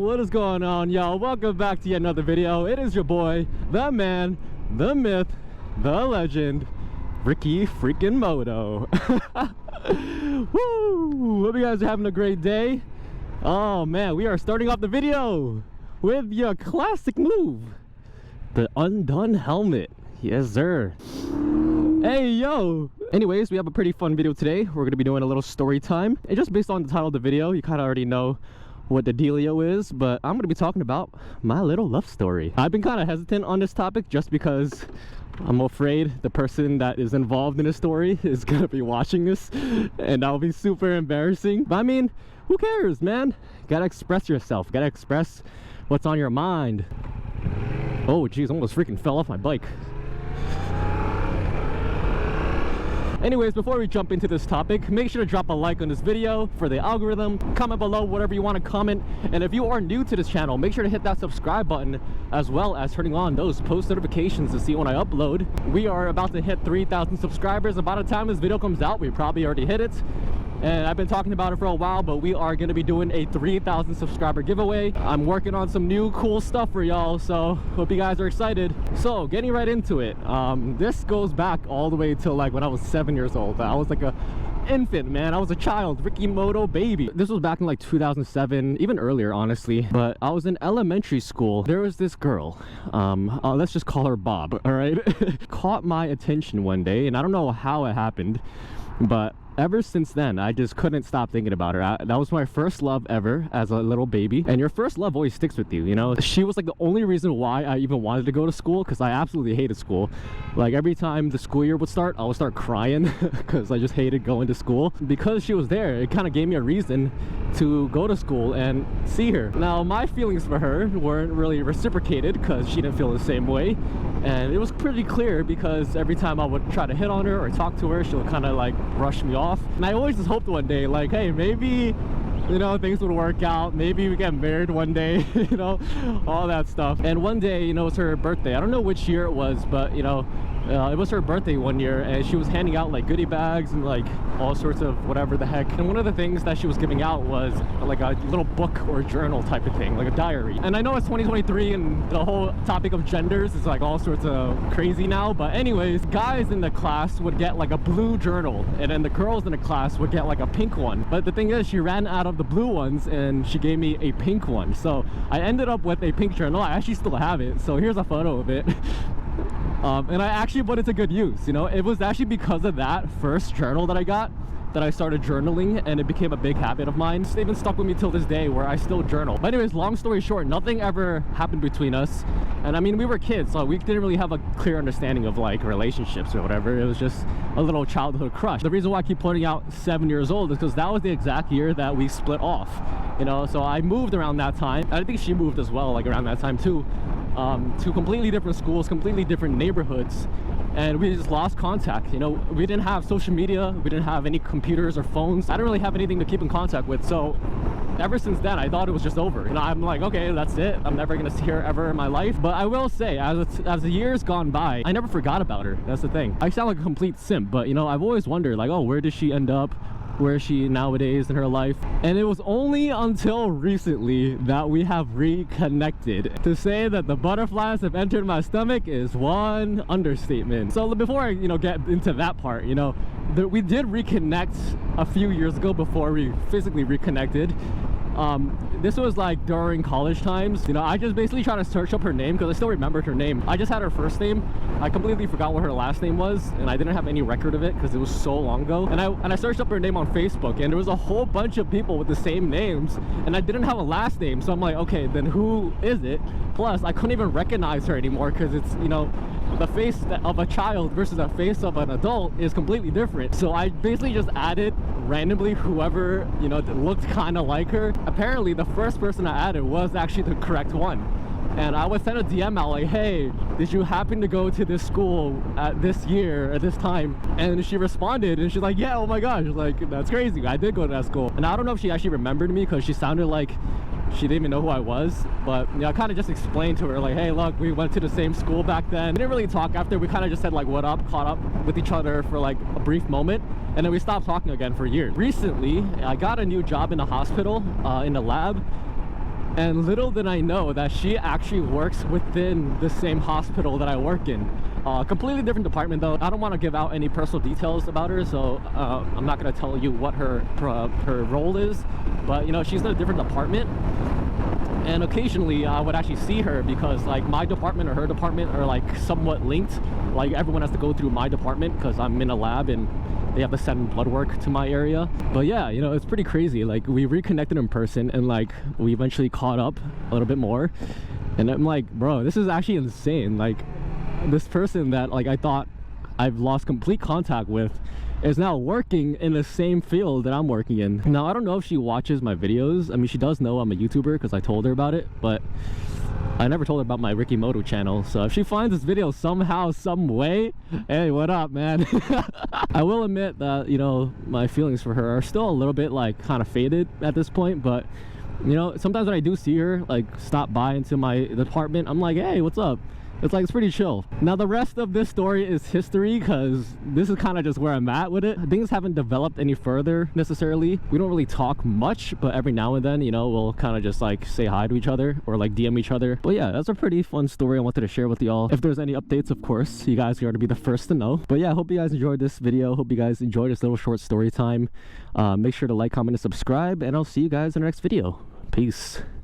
what is going on, y'all? Welcome back to yet another video. It is your boy, the man, the myth, the legend, Ricky freaking Moto. Woo! Hope you guys are having a great day. Oh man, we are starting off the video with your classic move, the undone helmet. Yes sir. Hey yo! Anyways, we have a pretty fun video today. We're gonna be doing a little story time, and just based on the title of the video, you kind of already know what the dealio is, but I'm gonna be talking about my little love story. I've been kind of hesitant on this topic just because I'm afraid the person that is involved in the story is gonna be watching this, and that'll be super embarrassing. But I mean, who cares, man? Gotta express yourself, gotta express what's on your mind. Oh geez, almost freaking fell off my bike. Anyways, before we jump into this topic, make sure to drop a like on this video for the algorithm. Comment below whatever you want to comment, and if you are new to this channel, make sure to hit that subscribe button as well as turning on those post notifications to see when I upload. We are about to hit 3,000 subscribers. By the time this video comes out, we probably already hit it, and I've been talking about it for a while, but we are going to be doing a 3,000 subscriber giveaway. I'm working on some new cool stuff for y'all, so hope you guys are excited. So getting right into it, this goes back all the way to like when I was 7 years old. I was like a infant, man. I was a child, RickyMoto baby. This was back in like 2007, even earlier honestly, but I was in elementary school. There was this girl, let's just call her Bob, all right? Caught my attention one day, and I don't know how it happened, but ever since then, I just couldn't stop thinking about her. That was my first love ever as a little baby. And your first love always sticks with you, you know? She was like the only reason why I even wanted to go to school, because I absolutely hated school. Like every time the school year would start, I would start crying because I just hated going to school. Because she was there, it kind of gave me a reason to go to school and see her. Now, my feelings for her weren't really reciprocated because she didn't feel the same way. And it was pretty clear because every time I would try to hit on her or talk to her, she would kind of like brush me off. And I always just hoped one day, like, hey, maybe, you know, things would work out. Maybe we get married one day, you know, all that stuff. And one day, you know, it was her birthday. I don't know which year it was, but, you know, it was her birthday one year, and she was handing out like goodie bags and like all sorts of whatever the heck. And one of the things that she was giving out was like a little book or journal type of thing, like a diary. And I know it's 2023 and the whole topic of genders is like all sorts of crazy now, but anyways, guys in the class would get like a blue journal, and then the girls in the class would get like a pink one. But the thing is, she ran out of the blue ones and she gave me a pink one, so I ended up with a pink journal. I actually still have it, so here's a photo of it. And I actually put it to good use, you know. It was actually because of that first journal that I got that I started journaling, and it became a big habit of mine. It's even stuck with me till this day where I still journal. But anyways, long story short, nothing ever happened between us. And I mean, we were kids, so we didn't really have a clear understanding of like relationships or whatever. It was just a little childhood crush. The reason why I keep pointing out 7 years old is because that was the exact year that we split off, you know. So I moved around that time, and I think she moved as well, like around that time too, to completely different schools, completely different neighborhoods, and we just lost contact. You know, we didn't have social media, we didn't have any computers or phones. I didn't really have anything to keep in contact with, so ever since then I thought it was just over. You know, I'm like, okay, that's it, I'm never gonna see her ever in my life. But I will say, as the years gone by, I never forgot about her. That's the thing. I sound like a complete simp, but you know, I've always wondered like, oh, where did she end up? Where is she nowadays in her life? And it was only until recently that we have reconnected. To say that the butterflies have entered my stomach is one understatement. So before I, you know, get into that part, you know, we did reconnect a few years ago before we physically reconnected. This was like during college times. You know, I just basically tried to search up her name because I still remembered her name. I just had her first name. I completely forgot what her last name was, and I didn't have any record of it because it was so long ago. And I searched up her name on Facebook, and there was a whole bunch of people with the same names, and I didn't have a last name. So I'm like, okay, then who is it? Plus, I couldn't even recognize her anymore because it's, you know, the face of a child versus the face of an adult is completely different. So I basically just added randomly whoever, you know, that looked kind of like her. Apparently the first person I added was actually the correct one, and I would send a DM out like, hey, did you happen to go to this school at this year at this time? And she responded, and she's like, yeah, oh my gosh, like, that's crazy, I did go to that school. And I don't know if she actually remembered me because she sounded like she didn't even know who I was, but you know, I kind of just explained to her like, hey, look, we went to the same school back then. We didn't really talk after. We kind of just said like, what up, caught up with each other for like a brief moment, and then we stopped talking again for years. Recently, I got a new job in the hospital, in the lab, And little did I know that she actually works within the same hospital that I work in. Completely different department though. I don't want to give out any personal details about her, so I'm not going to tell you what her role is. But you know, she's in a different department. And occasionally I would actually see her because like my department or her department are like somewhat linked. Like everyone has to go through my department because I'm in a lab and they have to send blood work to my area. But yeah, you know, it's pretty crazy. Like we reconnected in person and like we eventually caught up a little bit more. And I'm like, bro, this is actually insane. Like this person that like I thought I've lost complete contact with is now working in the same field that I'm working in. Now, I don't know if she watches my videos. I mean, she does know I'm a YouTuber because I told her about it, but I never told her about my RickyMoto channel. So if she finds this video somehow, some way, hey, what up, man? I will admit that, you know, my feelings for her are still a little bit like kind of faded at this point, but you know, sometimes when I do see her like stop by into my department, I'm like, hey, what's up? It's like, it's pretty chill. Now the rest of this story is history because this is kind of just where I'm at with it. Things haven't developed any further necessarily. We don't really talk much, but every now and then, you know, we'll kind of just like say hi to each other or like DM each other. But yeah, that's a pretty fun story I wanted to share with y'all. If there's any updates, of course, you guys are going to be the first to know. But yeah, I hope you guys enjoyed this video. Hope you guys enjoyed this little short story time. Make sure to like, comment, and subscribe, and I'll see you guys in the next video. Peace.